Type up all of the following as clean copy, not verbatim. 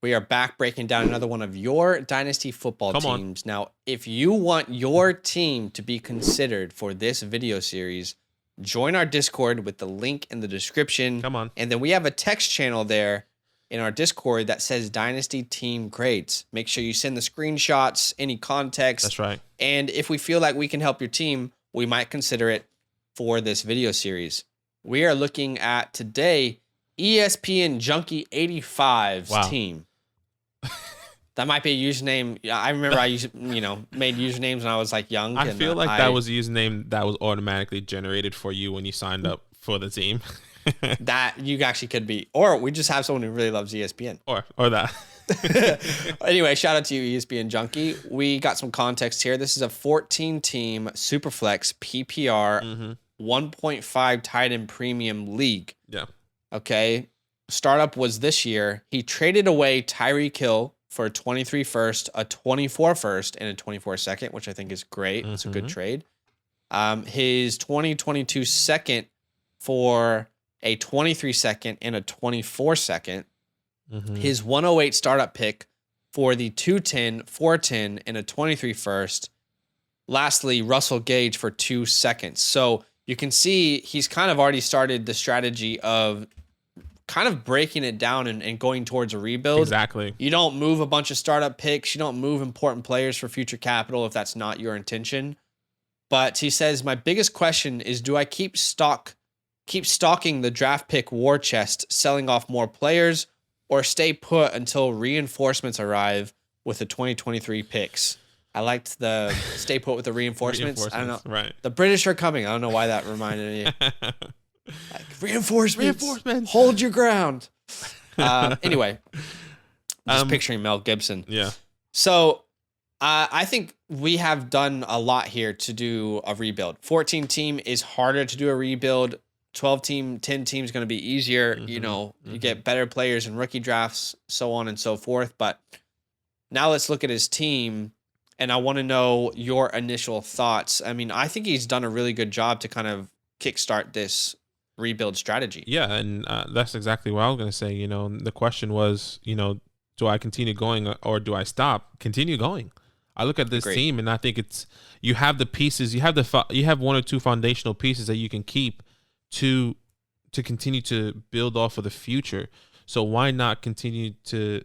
We are back breaking down another one of your Dynasty football teams. Now, if you want your team to be considered for this video series, join our Discord with the link in the description. Come on. And then we have a text channel there in our Discord that says Dynasty Team Grades. Make sure you send the screenshots, any context. That's right. And if we feel like we can help your team, we might consider it for this video series. We are looking at today ESPN Junkie 85's team. That might be a username. I remember I made usernames when I was like young. I feel like that was a username that was automatically generated for you when you signed up for the team. That you actually could be. Or we just have someone who really loves ESPN. Or that. Anyway, shout out to you, ESPN Junkie. We got some context here. This is a 14-team Superflex PPR 1.5 tight end premium league. Yeah. Okay. Startup was this year. He traded away Tyreek Hill for a 23 first, a 24 first, and a 24 second, which I think is great. It's a good trade. His 2022 second for a 23 second and a 24 second. His 108 startup pick for the 210, 410, and a 23 first. Lastly, Russell Gage for 2 seconds. So you can see he's kind of already started the strategy of kind of breaking it down and going towards a rebuild. Exactly. You don't move a bunch of startup picks. You don't move important players for future capital if that's not your intention. But he says, my biggest question is, do I keep stocking the draft pick war chest, selling off more players, or stay put until reinforcements arrive with the 2023 picks? I liked the stay put with the reinforcements. I don't know. Right. The British are coming. I don't know why that reminded me. Like, reinforcements. Hold your ground. Anyway, just picturing Mel Gibson. Yeah. So I think we have done a lot here to do a rebuild. 14 team is harder to do a rebuild. 12 team, 10 team is going to be easier. You get better players in rookie drafts, so on and so forth. But now let's look at his team. And I want to know your initial thoughts. I mean, I think he's done a really good job to kind of kickstart this rebuild strategy. Yeah, and that's exactly what I was going to say. The question was, do I continue going or do I stop? Continue going. I look at this team and I think you have the pieces, you have one or two foundational pieces that you can keep to continue to build off of the future. So why not continue to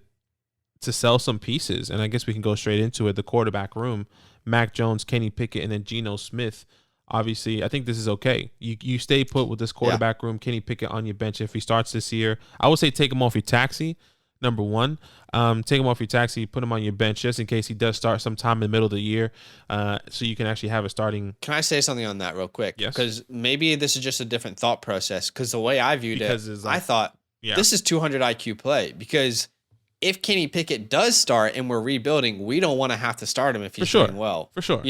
sell some pieces? And I guess we can go straight into it. The quarterback room: Mac Jones, Kenny Pickett, and then Geno Smith. Obviously, I think this is okay. You stay put with this quarterback room. Kenny Pickett on your bench if he starts this year. I would say take him off your taxi, number one. Take him off your taxi, put him on your bench just in case he does start sometime in the middle of the year, so you can actually have a starting. Can I say something on that real quick? Yes. Because maybe this is just a different thought process, because the way I viewed I thought this is 200 IQ play, because if Kenny Pickett does start and we're rebuilding, we don't want to have to start him if he's doing well. For sure.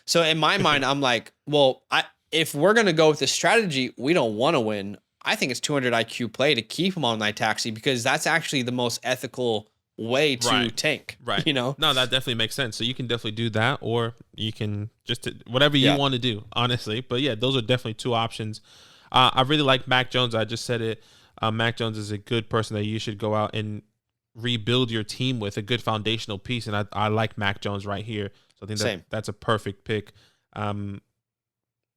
So in my mind, I'm like, well, if we're going to go with this strategy, we don't want to win. I think it's 200 IQ play to keep him on my taxi, because that's actually the most ethical way to tank. Right. No, that definitely makes sense. So you can definitely do that, or you can just whatever you want to do, honestly. But yeah, those are definitely two options. I really like Mac Jones. I just said it. Mac Jones is a good person that you should go out and rebuild your team with, a good foundational piece, and I like Mac Jones right here. So I think that's a perfect pick.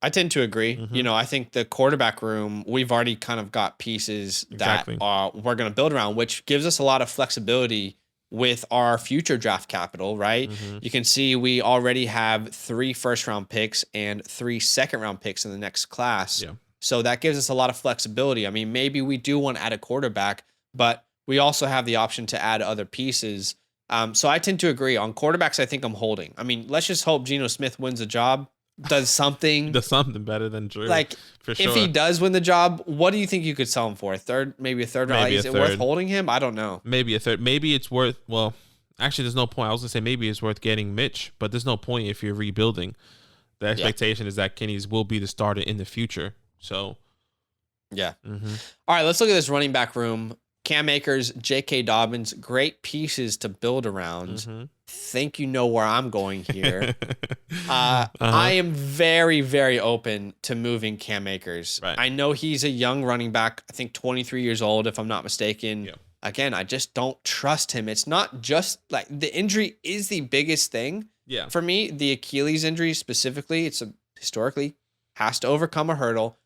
I tend to agree. I think the quarterback room, we've already kind of got pieces that we're going to build around, which gives us a lot of flexibility with our future draft capital, right? You can see we already have 3 first-round picks and 3 second-round picks in the next class. Yeah. So that gives us a lot of flexibility. I mean, maybe we do want to add a quarterback, but we also have the option to add other pieces. So I tend to agree. On quarterbacks, I think I'm holding. I mean, let's just hope Geno Smith wins the job, does something. Does something better than Drew. For sure. If he does win the job, what do you think you could sell him for? Maybe a third round? Is it worth holding him? I don't know. Maybe a third. Maybe it's worth, well, actually, there's no point. I was going to say maybe it's worth getting Mitch, but there's no point if you're rebuilding. The expectation is that Kenny's will be the starter in the future. So, yeah. All right, let's look at this running back room. Cam Akers, J.K. Dobbins, great pieces to build around. Think you know where I'm going here. I am very, very open to moving Cam Akers. Right. I know he's a young running back, I think 23 years old, if I'm not mistaken. again, I just don't trust him. It's not just like the injury is the biggest thing. Yeah. For me, the Achilles injury specifically, historically has to overcome a hurdle.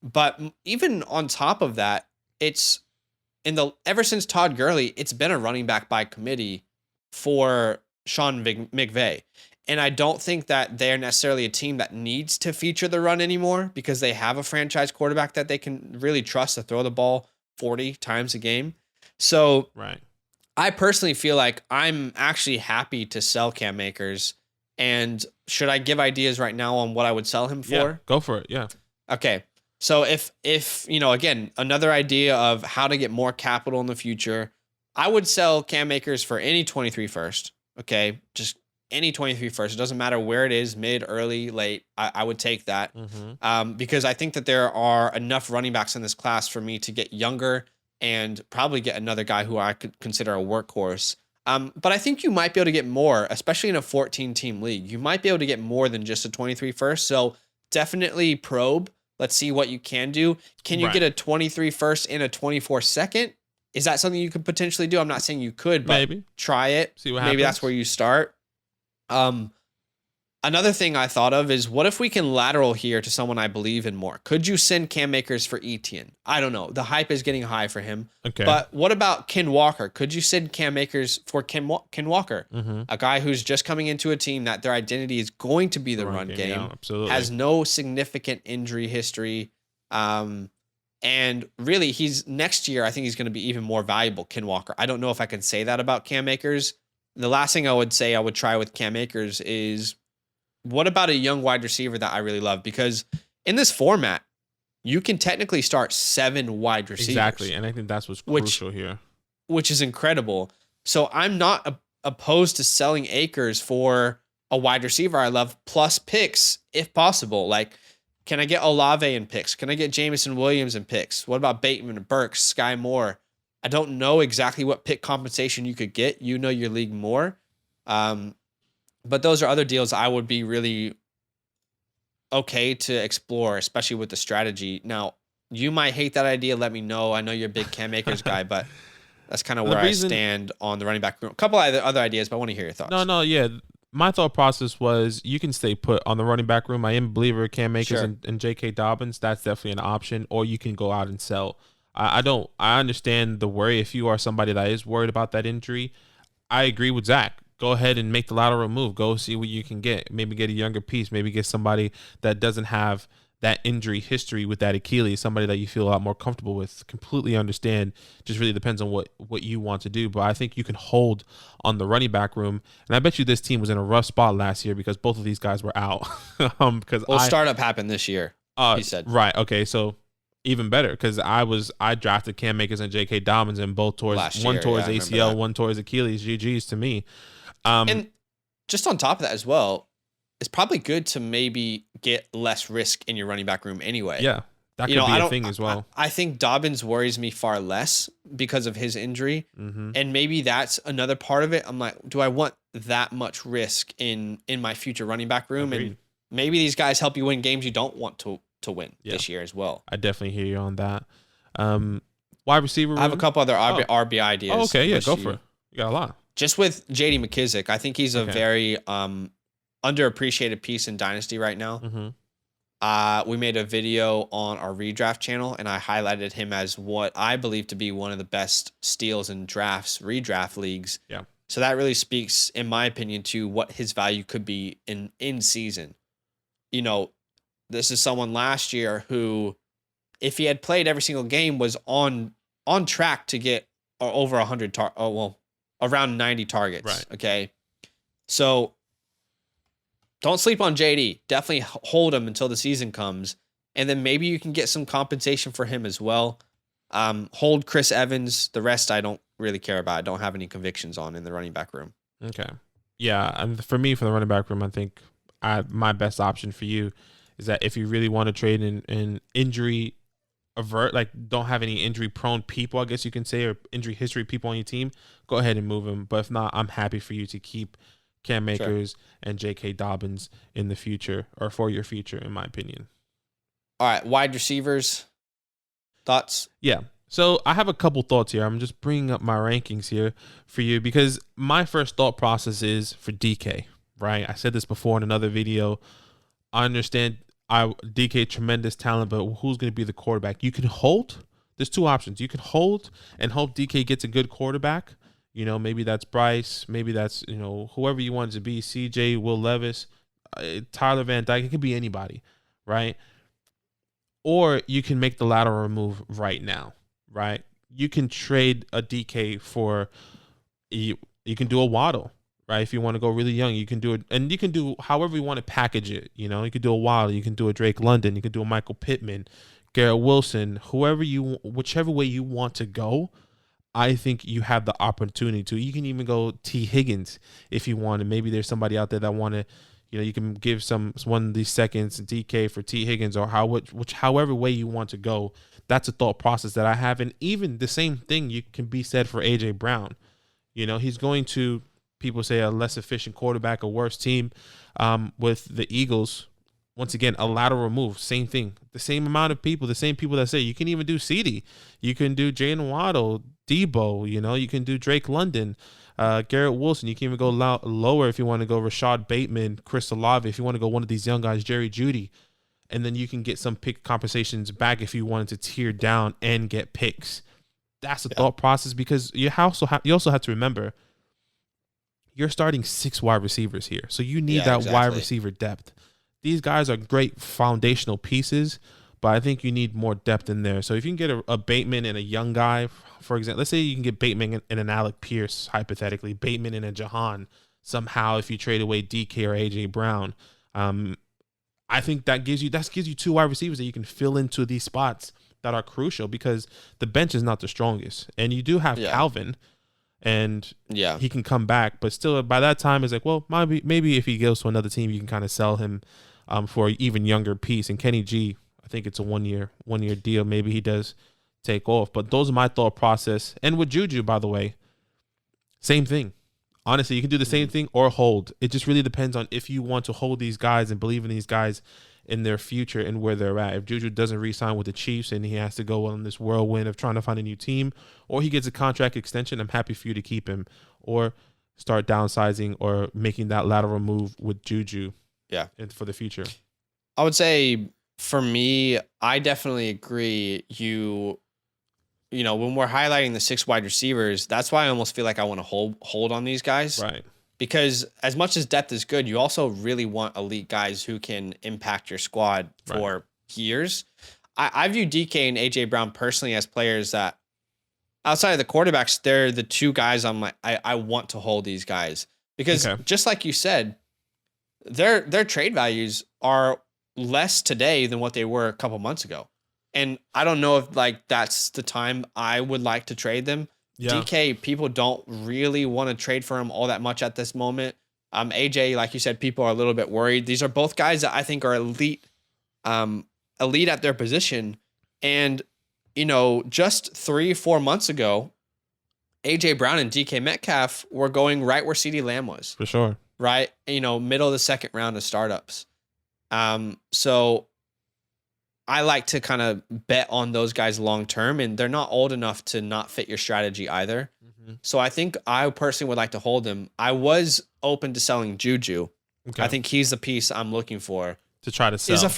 But even on top of that, it's ever since Todd Gurley, it's been a running back by committee for Sean McVay. And I don't think that they're necessarily a team that needs to feature the run anymore because they have a franchise quarterback that they can really trust to throw the ball 40 times a game. So right. I personally feel like I'm actually happy to sell Cam Akers. And should I give ideas right now on what I would sell him for? Yeah, go for it. Yeah. Okay. So if again, another idea of how to get more capital in the future, I would sell Cam Akers for any 23 first. Okay. Just any 23 first. It doesn't matter where it is, mid, early, late. I would take that because I think that there are enough running backs in this class for me to get younger and probably get another guy who I could consider a workhorse. But I think you might be able to get more, especially in a 14-team league. You might be able to get more than just a 23 first. So definitely probe. Let's see what you can do. Can you get a 23 first and a 24 second? Is that something you could potentially do? I'm not saying you could, but maybe try it. See what happens. Maybe that's where you start. Another thing I thought of is what if we can lateral here to someone I believe in more? Could you send Cam Akers for Etienne? I don't know. The hype is getting high for him. Okay. But what about Ken Walker? Could you send Cam Akers for Ken Walker? A guy who's just coming into a team that their identity is going to be the run game. Yeah, absolutely. Has no significant injury history. And really, next year, I think he's going to be even more valuable, Ken Walker. I don't know if I can say that about Cam Akers. The last thing I would say I would try with Cam Akers is what about a young wide receiver that I really love? Because in this format, you can technically start 7 wide receivers. Exactly. And I think that's what's crucial here. Which is incredible. So I'm not opposed to selling Akers for a wide receiver I love plus picks if possible. Like, can I get Olave in picks? Can I get Jameson Williams in picks? What about Bateman, Burks, Sky Moore? I don't know exactly what pick compensation you could get. You know your league more. But those are other deals I would be really okay to explore, especially with the strategy. Now, you might hate that idea. Let me know. I know you're a big Cam Akers guy, but that's kind of where I stand on the running back room. A couple other ideas, but I want to hear your thoughts. No, yeah. My thought process was you can stay put on the running back room. I am a believer Cam Akers and J.K. Dobbins. That's definitely an option. Or you can go out and sell. I understand the worry if you are somebody that is worried about that injury. I agree with Zach. Go ahead and make the lateral move. Go see what you can get. Maybe get a younger piece. Maybe get somebody that doesn't have that injury history with that Achilles, somebody that you feel a lot more comfortable with. Completely understand. Just really depends on what you want to do. But I think you can hold on the running back room. And I bet you this team was in a rough spot last year because both of these guys were out. Startup happened this year, he said. Right. Okay. So even better because I drafted Cam Akers and J.K. Dobbins and both towards ACL, one towards Achilles. GG's to me. And just on top of that as well, it's probably good to maybe get less risk in your running back room anyway. Yeah, that could be a thing as well. I think Dobbins worries me far less because of his injury. And maybe that's another part of it. I'm like, do I want that much risk in my future running back room? Agreed. And maybe these guys help you win games you don't want to win this year as well. I definitely hear you on that. Wide receiver room? I have a couple other RB ideas. Oh, okay, yeah, go for it. You got a lot. Just with J.D. McKissick, I think he's a very underappreciated piece in Dynasty right now. We made a video on our redraft channel, and I highlighted him as what I believe to be one of the best steals in redraft leagues. Yeah. So that really speaks, in my opinion, to what his value could be in season. You know, this is someone last year who, if he had played every single game, was on track to get over 100 around 90 targets. Right. Okay. So don't sleep on JD. Definitely hold him until the season comes. And then maybe you can get some compensation for him as well. Hold Chris Evans. The rest I don't really care about. I don't have any convictions on in the running back room. Okay. Yeah. And for me, for the running back room, I think my best option for you is that if you really want to trade in injury like don't have any injury prone people, I guess you can say, or injury history people on your team, go ahead and move them. But if not, I'm happy for you to keep Cam Akers and J.K. Dobbins in the future, or for your future, in my opinion. All right, wide receivers, thoughts? Yeah. So I have a couple thoughts here. I'm just bringing up my rankings here for you because my first thought process is for DK, right? I said this before in another video. I understand DK tremendous talent, but who's going to be the quarterback? You can hold. There's two options. You can hold and hope DK gets a good quarterback. You know, maybe that's Bryce. Maybe that's, you know, whoever you want it to be. CJ, Will Levis, Tyler Van Dyke. It could be anybody, right? Or you can make the lateral move right now, right? You can trade a DK for, you can do a Waddle, right? If you want to go really young, you can do it. And you can do however you want to package it. You know, you can do a Waddle. You can do a Drake London. You can do a Michael Pittman, Garrett Wilson, whichever way you want to go. I think you have the opportunity to. You can even go T. Higgins if you want. And maybe there's somebody out there that want to, you know, you can give one of these seconds DK for T. Higgins or however way you want to go. That's a thought process that I have. And even the same thing can be said for AJ Brown. You know, he's going to, people say, a less efficient quarterback, a worse team with the Eagles. Once again, a lateral move, same thing. The same amount of people, the same people that say you can even do CD. You can do Jalen Waddle, Debo, you know, you can do Drake London, Garrett Wilson. You can even go lower if you want to go Rashad Bateman, Chris Olave, if you want to go one of these young guys, Jerry Jeudy. And then you can get some pick compensations back if you wanted to tear down and get picks. That's the thought process because you also have to remember you're starting 6 wide receivers here. So you need that wide receiver depth. These guys are great foundational pieces, but I think you need more depth in there. So if you can get a Bateman and a young guy, for example, let's say you can get Bateman and an Alec Pierce, hypothetically, Bateman and a Jahan somehow if you trade away DK or AJ Brown. I think that gives you 2 wide receivers that you can fill into these spots that are crucial because the bench is not the strongest. And you do have Calvin, and he can come back, but still by that time it's like, well, maybe if he goes to another team, you can kind of sell him for an even younger piece. And Kenny G, I think it's a one year deal. Maybe he does take off. But those are my thought process. And with Juju, by the way, same thing. Honestly, you can do the same thing or hold. It just really depends on if you want to hold these guys and believe in these guys in their future and where they're at. If Juju doesn't re-sign with the Chiefs and he has to go on this whirlwind of trying to find a new team, or he gets a contract extension, I'm happy for you to keep him or start downsizing or making that lateral move with Juju. Yeah. And for the future. I would say for me, I definitely agree. You know, when we're highlighting the 6 wide receivers, that's why I almost feel like I want to hold on these guys. Right. Because as much as depth is good, you also really want elite guys who can impact your squad for years. I view DK and AJ Brown personally as players that, outside of the quarterbacks, they're the 2 guys I'm like, I want to hold these guys. Because just like you said, their trade values are less today than what they were a couple months ago. And I don't know if like that's the time I would like to trade them. Yeah. DK, people don't really want to trade for him all that much at this moment. AJ, like you said, people are a little bit worried. These are both guys that I think are elite at their position. And, you know, just 3-4 months ago, AJ Brown and DK Metcalf were going right where CeeDee Lamb was. For sure. Right? You know, middle of the second round of startups. So I like to kind of bet on those guys long term, and they're not old enough to not fit your strategy either. Mm-hmm. So I think I personally would like to hold him. I was open to selling Juju. Okay. I think he's the piece I'm looking for to try to sell. Is a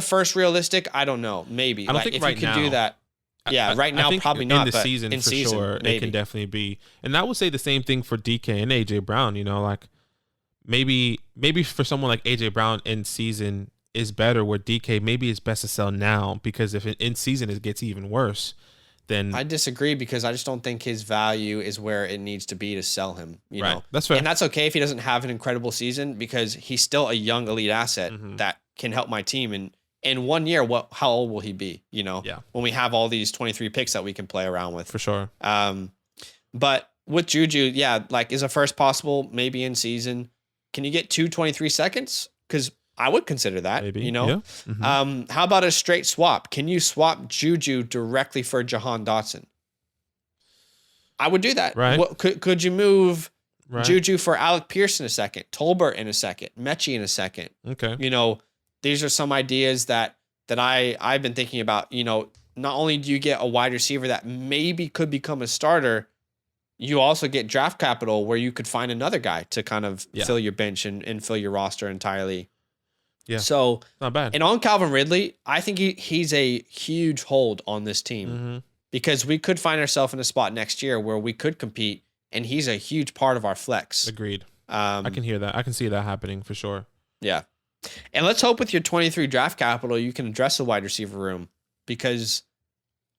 first realistic? I don't know. Maybe. I don't think if right you can now, do that. Yeah, right now probably not. In the season, for sure, maybe. It can definitely be. And I would say the same thing for DK and AJ Brown. You know, like maybe for someone like AJ Brown in season is better, where DK maybe it's best to sell now, because if in season it gets even worse, then I disagree, because I just don't think his value is where it needs to be to sell him. You know, that's fair, and that's okay if he doesn't have an incredible season, because he's still a young elite asset that can help my team. And in 1 year, how old will he be? You know, when we have all these 23 picks that we can play around with, for sure. But with Juju, like, is a first possible? Maybe in season. Can you get 23 seconds? Because I would consider that, maybe, you know. Yeah. Mm-hmm. How about a straight swap? Can you swap Juju directly for Jahan Dotson? I would do that. Right. Could you move Juju for Alec Pierce in a second, Tolbert in a second, Mechie in a second? Okay. You know, these are some ideas that I've been thinking about. You know, not only do you get a wide receiver that maybe could become a starter, you also get draft capital where you could find another guy to kind of fill your bench and fill your roster entirely. Yeah. So not bad. And on Calvin Ridley, I think he's a huge hold on this team because we could find ourselves in a spot next year where we could compete, and he's a huge part of our flex. Agreed. I can hear that. I can see that happening for sure. Yeah. And let's hope with your 23 draft capital, you can address the wide receiver room, because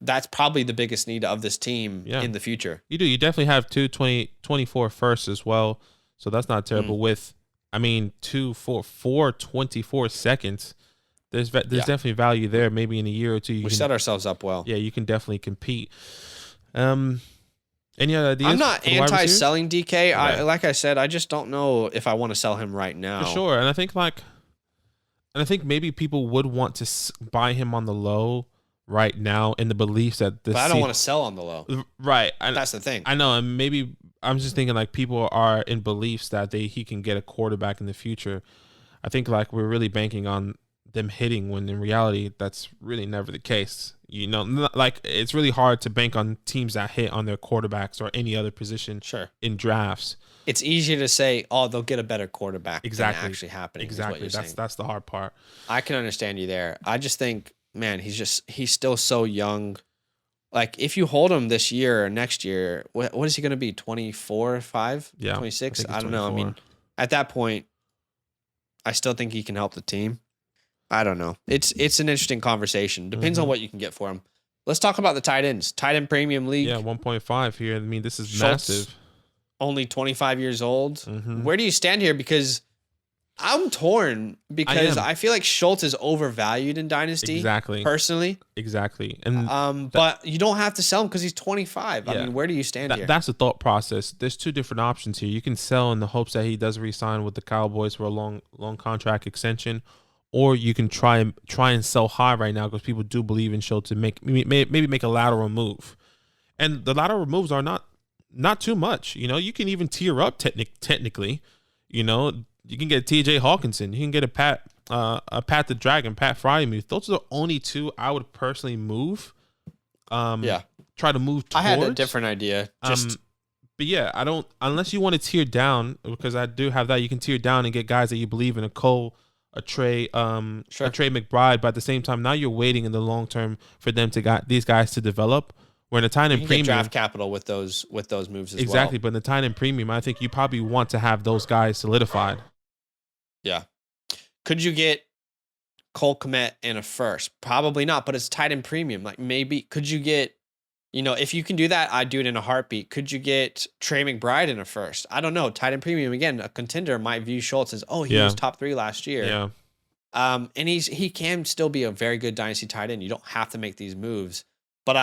that's probably the biggest need of this team in the future. You do. You definitely have 24 firsts as well. So that's not terrible. With, I mean, 24 seconds. There's definitely value there. Maybe in a year or two, we set ourselves up well. Yeah, you can definitely compete. Any other ideas? I'm not anti-selling DK. Right. Like I said, I just don't know if I want to sell him right now. For sure. And I think maybe people would want to buy him on the low right now in the beliefs that this. But I don't want to sell on the low. Right. That's the thing. I know. And maybe I'm just thinking like people are in beliefs that he can get a quarterback in the future. I think like we're really banking on them hitting, when in reality that's really never the case. You know, like it's really hard to bank on teams that hit on their quarterbacks or any other position in drafts. It's easier to say, oh, they'll get a better quarterback exactly. than actually happening. Exactly. That's the hard part. I can understand you there. I just think, man, he's still so young. Like if you hold him this year or next year, what is he going to be? 24, 5, 26? I don't know. I mean, at that point, I still think he can help the team. I don't know. It's an interesting conversation. Depends on what you can get for him. Let's talk about the tight ends. Tight end premium league. Yeah, 1.5 here. I mean, this is massive. Only 25 years old. Where do you stand here? Because I'm torn, because I feel like Schultz is overvalued in Dynasty. Exactly. Personally. Exactly. And but you don't have to sell him because he's 25. I mean, where do you stand here? That's the thought process. There's two different options here. You can sell in the hopes that he does re-sign with the Cowboys for a long contract extension, or you can try and sell high right now because people do believe in Schultz to maybe make a lateral move. And the lateral moves are not too much. You know, you can even tier up technically. You know, you can get TJ Hawkinson. You can get a Pat the Dragon, Pat Frymuth. Those are the only two I would personally move. Try to move towards. I had a different idea. But yeah, I don't, unless you want to tier down, because I do have that. You can tier down and get guys that you believe in, a Cole, a Trey McBride. But at the same time, now you're waiting in the long term for them to these guys to develop. Where in the tight end premium, draft capital with those moves as exactly. But in the tight end premium, I think you probably want to have those guys solidified. Yeah. Could you get Cole Kmet in a first? Probably not, but it's tight end premium. Like maybe could you get, if you can do that, I'd do it in a heartbeat. Could you get Trey McBride in a first? I don't know. Tight end premium, again, a contender might view Schultz as, he was top 3 last year. Yeah. And he can still be a very good dynasty tight end. You don't have to make these moves. But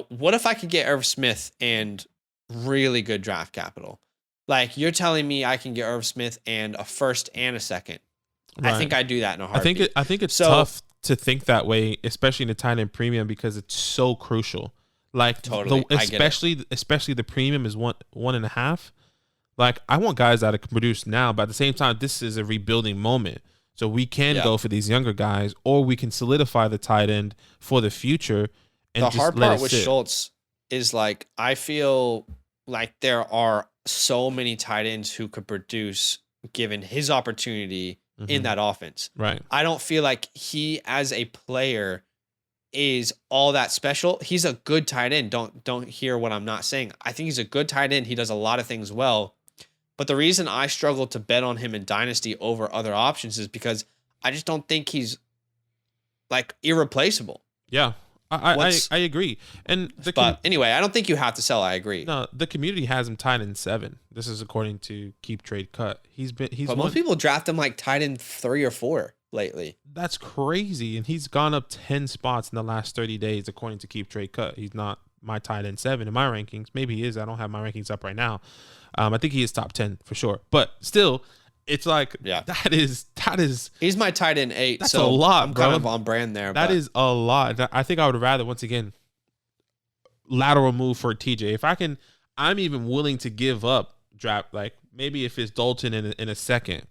what if I could get Irv Smith and really good draft capital? Like you're telling me I can get Irv Smith and a first and a second. Right. I think I'd do that in a heartbeat. I think it's tough to think that way, especially in the tight end premium, because it's so crucial. Like totally, especially the premium is 1.5. Like I want guys that can produce now, but at the same time, this is a rebuilding moment. So we can go for these younger guys, or we can solidify the tight end for the future. And the hard part with Schultz is like, I feel like there are so many tight ends who could produce given his opportunity in that offense. Right. I don't feel like he as a player is all that special. He's a good tight end. Don't hear what I'm not saying. I think he's a good tight end. He does a lot of things well. But the reason I struggle to bet on him in Dynasty over other options is because I just don't think he's like irreplaceable. Yeah. I agree. But anyway, I don't think you have to sell. I agree. No, the community has him tight end 7. This is according to Keep Trade Cut. But most people draft him like tight end 3 or 4 lately. That's crazy. And he's gone up 10 spots in the last 30 days, according to Keep Trade Cut. He's not my tight end 7 in my rankings. Maybe he is. I don't have my rankings up right now. I think he is top 10 for sure. But still, it's like that is he's my tight end 8. That's so a lot, I'm bro. kind of on brand there. That is a lot. I think I would rather, once again, lateral move for TJ. If I can, I'm even willing to give up draft. Like maybe if it's Dalton in a second,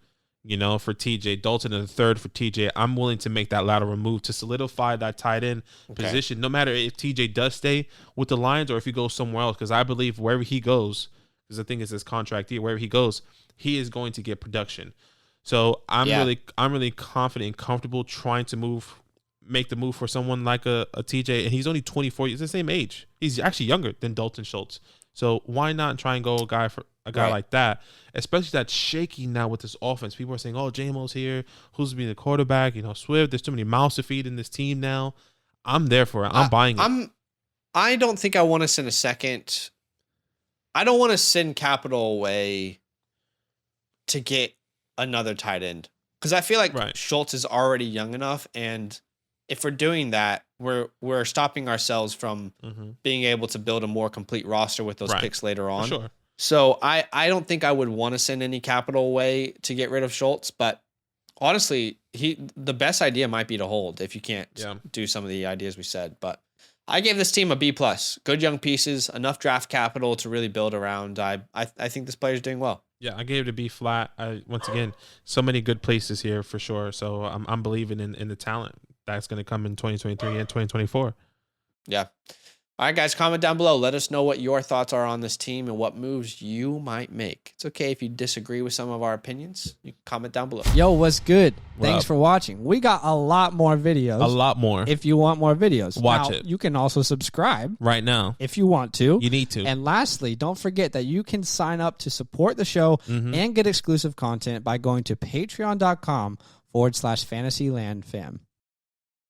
for TJ, Dalton in the third for TJ. I'm willing to make that lateral move to solidify that tight end position, no matter if TJ does stay with the Lions or if he goes somewhere else, because I believe wherever he goes, because I think it's his contract here, wherever he goes, he is going to get production. So I'm really confident and comfortable trying to make the move for someone like a TJ, and he's only 24. He's the same age. He's actually younger than Dalton Schultz. So why not try and go a guy like that, especially that's shaky now with this offense. People are saying, oh, J-Mo's here. Who's going to be the quarterback? Swift. There's too many mouths to feed in this team now. I'm there for it. I'm buying it. I don't think I want to send a second. I don't want to send capital away to get another tight end, because I feel like Schultz is already young enough, and if we're doing that, we're stopping ourselves from being able to build a more complete roster with those picks later on. For sure. So I don't think I would want to send any capital away to get rid of Schultz, but honestly, the best idea might be to hold if you can't do some of the ideas we said. But I gave this team a B+. Good young pieces, enough draft capital to really build around. I think this player's doing well. Yeah, I gave it a B flat. Once again, so many good places here for sure. So I'm believing in the talent that's going to come in 2023 and 2024. Yeah. All right, guys, comment down below. Let us know what your thoughts are on this team and what moves you might make. It's okay if you disagree with some of our opinions. You can comment down below. Yo, what's good? Thanks for watching. We got a lot more videos. A lot more. If you want more videos. Watch it. You can also subscribe. Right now. If you want to. You need to. And lastly, don't forget that you can sign up to support the show and get exclusive content by going to patreon.com/fantasylandfam.